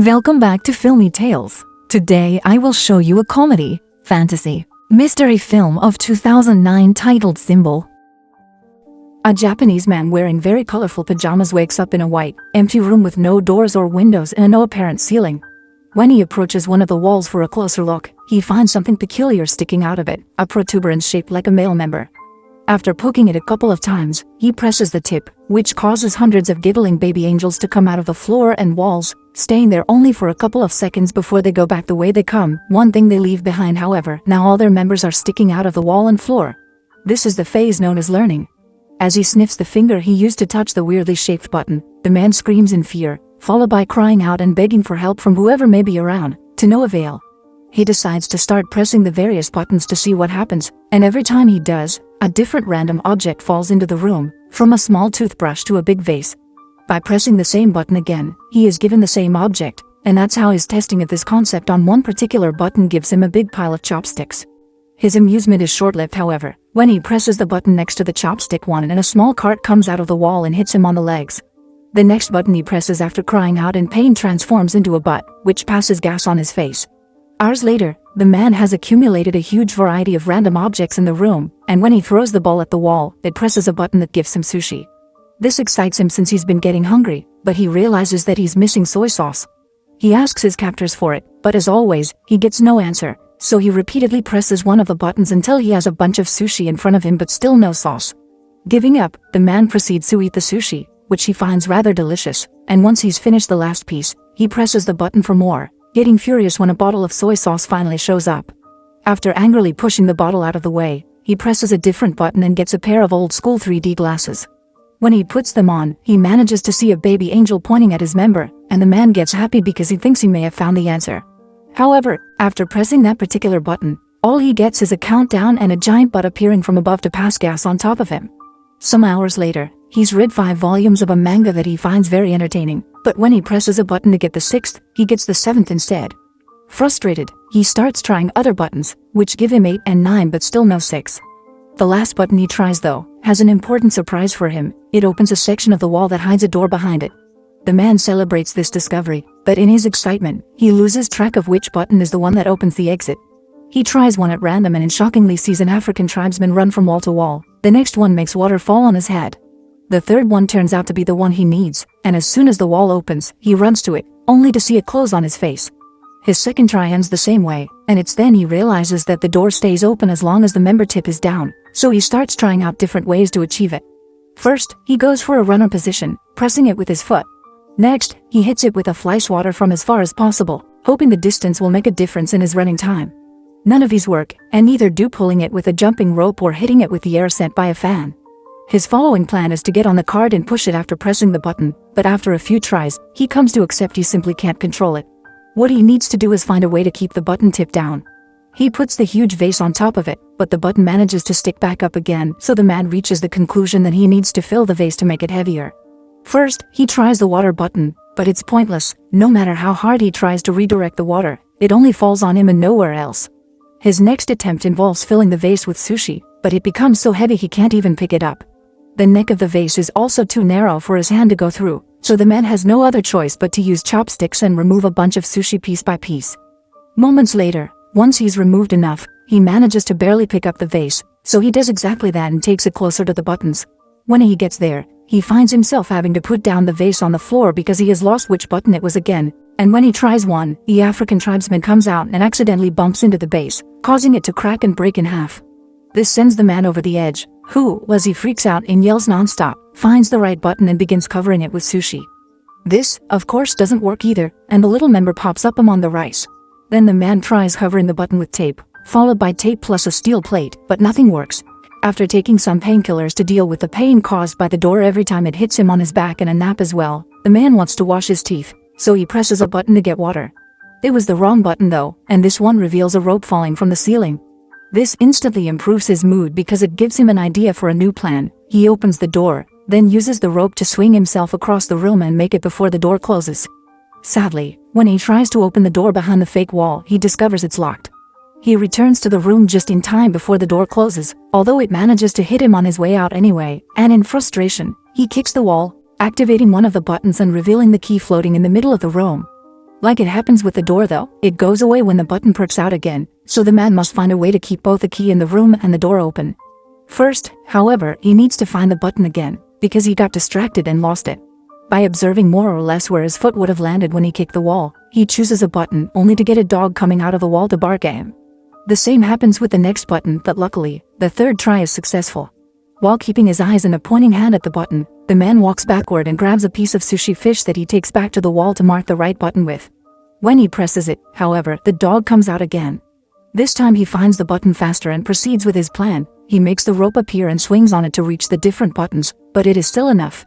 Welcome back to Filmy Tales. Today I will show you a comedy, fantasy, mystery film of 2009 titled Symbol. A Japanese man wearing very colorful pajamas wakes up in a white, empty room with no doors or windows and no apparent ceiling. When he approaches one of the walls for a closer look, he finds something peculiar sticking out of it, a protuberance shaped like a male member. After poking it a couple of times, he presses the tip, which causes hundreds of giggling baby angels to come out of the floor and walls, staying there only for a couple of seconds before they go back the way they come. One thing they leave behind, however, now all their members are sticking out of the wall and floor. This is the phase known as learning. As he sniffs the finger he used to touch the weirdly shaped button, the man screams in fear, followed by crying out and begging for help from whoever may be around, to no avail. He decides to start pressing the various buttons to see what happens, and every time he does, a different random object falls into the room, from a small toothbrush to a big vase. By pressing the same button again, he is given the same object, and that's how his testing of this concept on one particular button gives him a big pile of chopsticks. His amusement is short-lived, however, when he presses the button next to the chopstick one and a small cart comes out of the wall and hits him on the legs. The next button he presses after crying out in pain transforms into a butt, which passes gas on his face. Hours later, the man has accumulated a huge variety of random objects in the room, and when he throws the ball at the wall, it presses a button that gives him sushi. This excites him since he's been getting hungry, but he realizes that he's missing soy sauce. He asks his captors for it, but as always, he gets no answer, so he repeatedly presses one of the buttons until he has a bunch of sushi in front of him but still no sauce. Giving up, the man proceeds to eat the sushi, which he finds rather delicious, and once he's finished the last piece, he presses the button for more, getting furious when a bottle of soy sauce finally shows up. After angrily pushing the bottle out of the way, he presses a different button and gets a pair of old-school 3D glasses. When he puts them on, he manages to see a baby angel pointing at his member, and the man gets happy because he thinks he may have found the answer. However, after pressing that particular button, all he gets is a countdown and a giant butt appearing from above to pass gas on top of him. Some hours later, he's read 5 volumes of a manga that he finds very entertaining, but when he presses a button to get the 6th, he gets the 7th instead. Frustrated, he starts trying other buttons, which give him 8 and 9 but still no 6. The last button he tries, though, has an important surprise for him. It opens a section of the wall that hides a door behind it. The man celebrates this discovery, but in his excitement, he loses track of which button is the one that opens the exit. He tries one at random and shockingly sees an African tribesman run from wall to wall. The next one makes water fall on his head. The third one turns out to be the one he needs, and as soon as the wall opens, he runs to it, only to see it close on his face. His second try ends the same way, and it's then he realizes that the door stays open as long as the member tip is down, so he starts trying out different ways to achieve it. First, he goes for a runner position, pressing it with his foot. Next, he hits it with a fly swatter from as far as possible, hoping the distance will make a difference in his running time. None of these work, and neither do pulling it with a jumping rope or hitting it with the air sent by a fan. His following plan is to get on the cart and push it after pressing the button, but after a few tries, he comes to accept he simply can't control it. What he needs to do is find a way to keep the button tip down. He puts the huge vase on top of it, but the button manages to stick back up again, so the man reaches the conclusion that he needs to fill the vase to make it heavier. First, he tries the water button, but it's pointless. No matter how hard he tries to redirect the water, it only falls on him and nowhere else. His next attempt involves filling the vase with sushi, but it becomes so heavy he can't even pick it up. The neck of the vase is also too narrow for his hand to go through, so the man has no other choice but to use chopsticks and remove a bunch of sushi piece by piece. Moments later, once he's removed enough, he manages to barely pick up the vase, so he does exactly that and takes it closer to the buttons. When he gets there, he finds himself having to put down the vase on the floor because he has lost which button it was again, and when he tries one, the African tribesman comes out and accidentally bumps into the base, causing it to crack and break in half. This sends the man over the edge, who, as he freaks out and yells nonstop, finds the right button and begins covering it with sushi. This, of course, doesn't work either, and the little member pops up among the rice. Then the man tries covering the button with tape, followed by tape plus a steel plate, but nothing works. After taking some painkillers to deal with the pain caused by the door every time it hits him on his back and a nap as well, the man wants to wash his teeth, so he presses a button to get water. It was the wrong button though, and this one reveals a rope falling from the ceiling. This instantly improves his mood because it gives him an idea for a new plan. He opens the door, then uses the rope to swing himself across the room and make it before the door closes. Sadly, when he tries to open the door behind the fake wall, he discovers it's locked. He returns to the room just in time before the door closes, although it manages to hit him on his way out anyway, and in frustration, he kicks the wall, activating one of the buttons and revealing the key floating in the middle of the room. Like it happens with the door though, it goes away when the button perks out again, so the man must find a way to keep both the key in the room and the door open. First, however, he needs to find the button again, because he got distracted and lost it. By observing more or less where his foot would have landed when he kicked the wall, he chooses a button only to get a dog coming out of the wall to bark at him. The same happens with the next button, but luckily, the third try is successful. While keeping his eyes and a pointing hand at the button, the man walks backward and grabs a piece of sushi fish that he takes back to the wall to mark the right button with. When he presses it, however, the dog comes out again. This time he finds the button faster and proceeds with his plan. He makes the rope appear and swings on it to reach the different buttons, but it is still enough.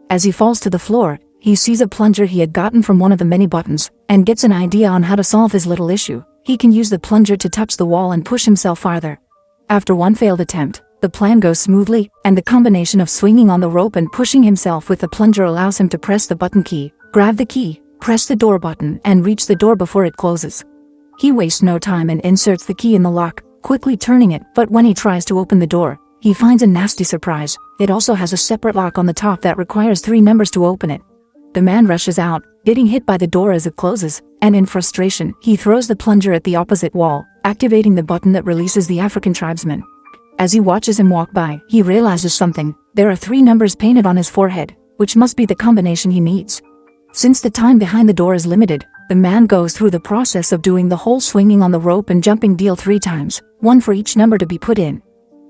As he falls to the floor, he sees a plunger he had gotten from one of the many buttons, and gets an idea on how to solve his little issue. He can use the plunger to touch the wall and push himself farther. After one failed attempt, the plan goes smoothly, and the combination of swinging on the rope and pushing himself with the plunger allows him to press the button key, grab the key, press the door button, and reach the door before it closes. He wastes no time and inserts the key in the lock, quickly turning it, but when he tries to open the door, he finds a nasty surprise. It also has a separate lock on the top that requires 3 members to open it. The man rushes out, getting hit by the door as it closes, and in frustration, he throws the plunger at the opposite wall, activating the button that releases the African tribesman. As he watches him walk by, he realizes something. There are 3 numbers painted on his forehead, which must be the combination he needs. Since the time behind the door is limited, the man goes through the process of doing the whole swinging on the rope and jumping deal 3 times, 1 for each number to be put in.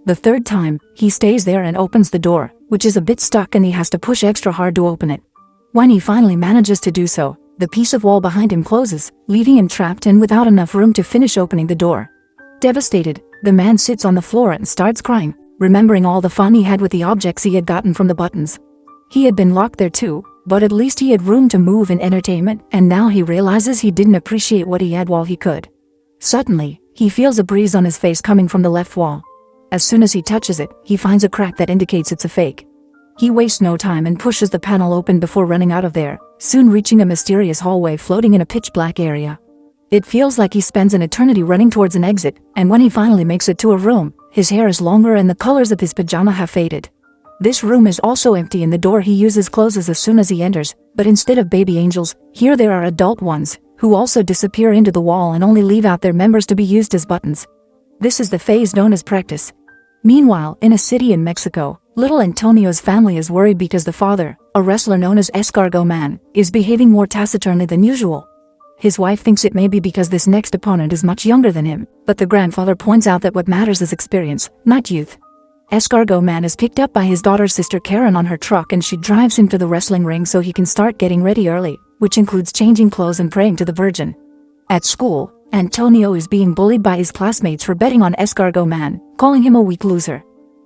The 3rd time, he stays there and opens the door, which is a bit stuck and he has to push extra hard to open it. When he finally manages to do so, the piece of wall behind him closes, leaving him trapped and without enough room to finish opening the door. Devastated, the man sits on the floor and starts crying, remembering all the fun he had with the objects he had gotten from the buttons. He had been locked there too, but at least he had room to move in entertainment, and now he realizes he didn't appreciate what he had while he could. Suddenly, he feels a breeze on his face coming from the left wall. As soon as he touches it, he finds a crack that indicates it's a fake. He wastes no time and pushes the panel open before running out of there, soon reaching a mysterious hallway floating in a pitch-black area. It feels like he spends an eternity running towards an exit, and when he finally makes it to a room, his hair is longer and the colors of his pajama have faded. This room is also empty and the door he uses closes as soon as he enters, but instead of baby angels, here there are adult ones, who also disappear into the wall and only leave out their members to be used as buttons. This is the phase known as practice. Meanwhile, in a city in Mexico, little Antonio's family is worried because the father, a wrestler known as Escargot Man, is behaving more taciturnly than usual. His wife thinks it may be because this next opponent is much younger than him, but the grandfather points out that what matters is experience, not youth. Escargot Man is picked up by his daughter's sister Karen on her truck and she drives him to the wrestling ring so he can start getting ready early, which includes changing clothes and praying to the Virgin. At school, Antonio is being bullied by his classmates for betting on Escargot Man, calling him a weak loser.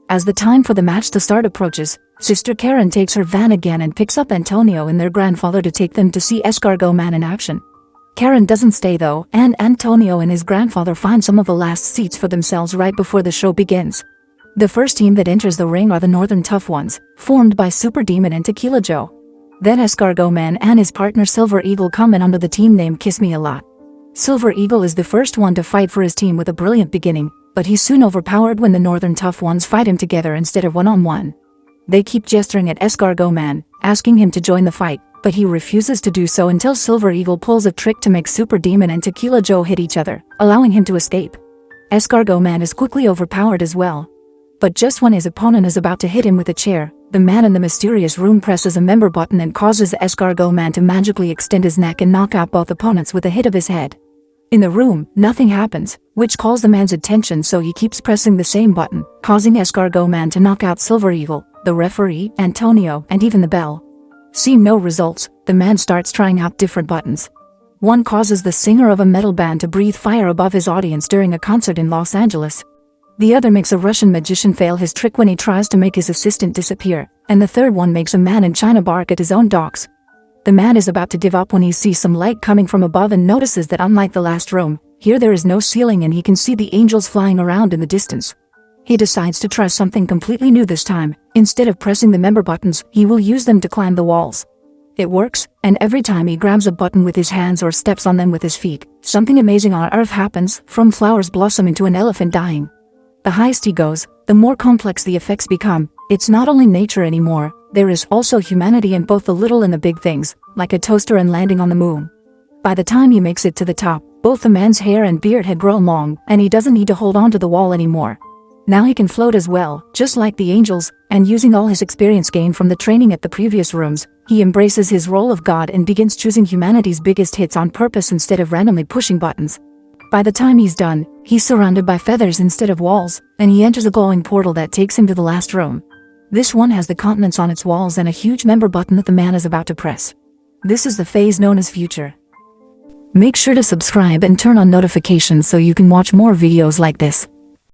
As the time for the match to start approaches, Sister Karen takes her van again and picks up Antonio and their grandfather to take them to see Escargot Man in action. Karen doesn't stay though, and Antonio and his grandfather find some of the last seats for themselves right before the show begins. The first team that enters the ring are the Northern Tough Ones, formed by Super Demon and Tequila Joe. Then Escargot Man and his partner Silver Eagle come in under the team name Kiss Me A Lot. Silver Eagle is the first one to fight for his team with a brilliant beginning, but he's soon overpowered when the Northern Tough Ones fight him together instead of one-on-one. They keep gesturing at Escargot Man, asking him to join the fight, but he refuses to do so until Silver Eagle pulls a trick to make Super Demon and Tequila Joe hit each other, allowing him to escape. Escargot Man is quickly overpowered as well. But just when his opponent is about to hit him with a chair, the man in the mysterious room presses a member button and causes Escargot Man to magically extend his neck and knock out both opponents with a hit of his head. In the room, nothing happens, which calls the man's attention, so he keeps pressing the same button, causing Escargot Man to knock out Silver Eagle, the referee, Antonio, and even the bell. Seeing no results, the man starts trying out different buttons. One causes the singer of a metal band to breathe fire above his audience during a concert in Los Angeles. The other makes a Russian magician fail his trick when he tries to make his assistant disappear, and the third one makes a man in China bark at his own dogs. The man is about to give up when he sees some light coming from above and notices that unlike the last room, here there is no ceiling and he can see the angels flying around in the distance. He decides to try something completely new this time. Instead of pressing the member buttons, he will use them to climb the walls. It works, and every time he grabs a button with his hands or steps on them with his feet, something amazing on Earth happens, from flowers blossom into an elephant dying. The higher he goes, the more complex the effects become. It's not only nature anymore, there is also humanity in both the little and the big things, like a toaster and landing on the moon. By the time he makes it to the top, both the man's hair and beard had grown long, and he doesn't need to hold on to the wall anymore. Now he can float as well, just like the angels, and using all his experience gained from the training at the previous rooms, he embraces his role of God and begins choosing humanity's biggest hits on purpose instead of randomly pushing buttons. By the time he's done, he's surrounded by feathers instead of walls, and he enters a glowing portal that takes him to the last room. This one has the continents on its walls and a huge member button that the man is about to press. This is the phase known as future. Make sure to subscribe and turn on notifications so you can watch more videos like this.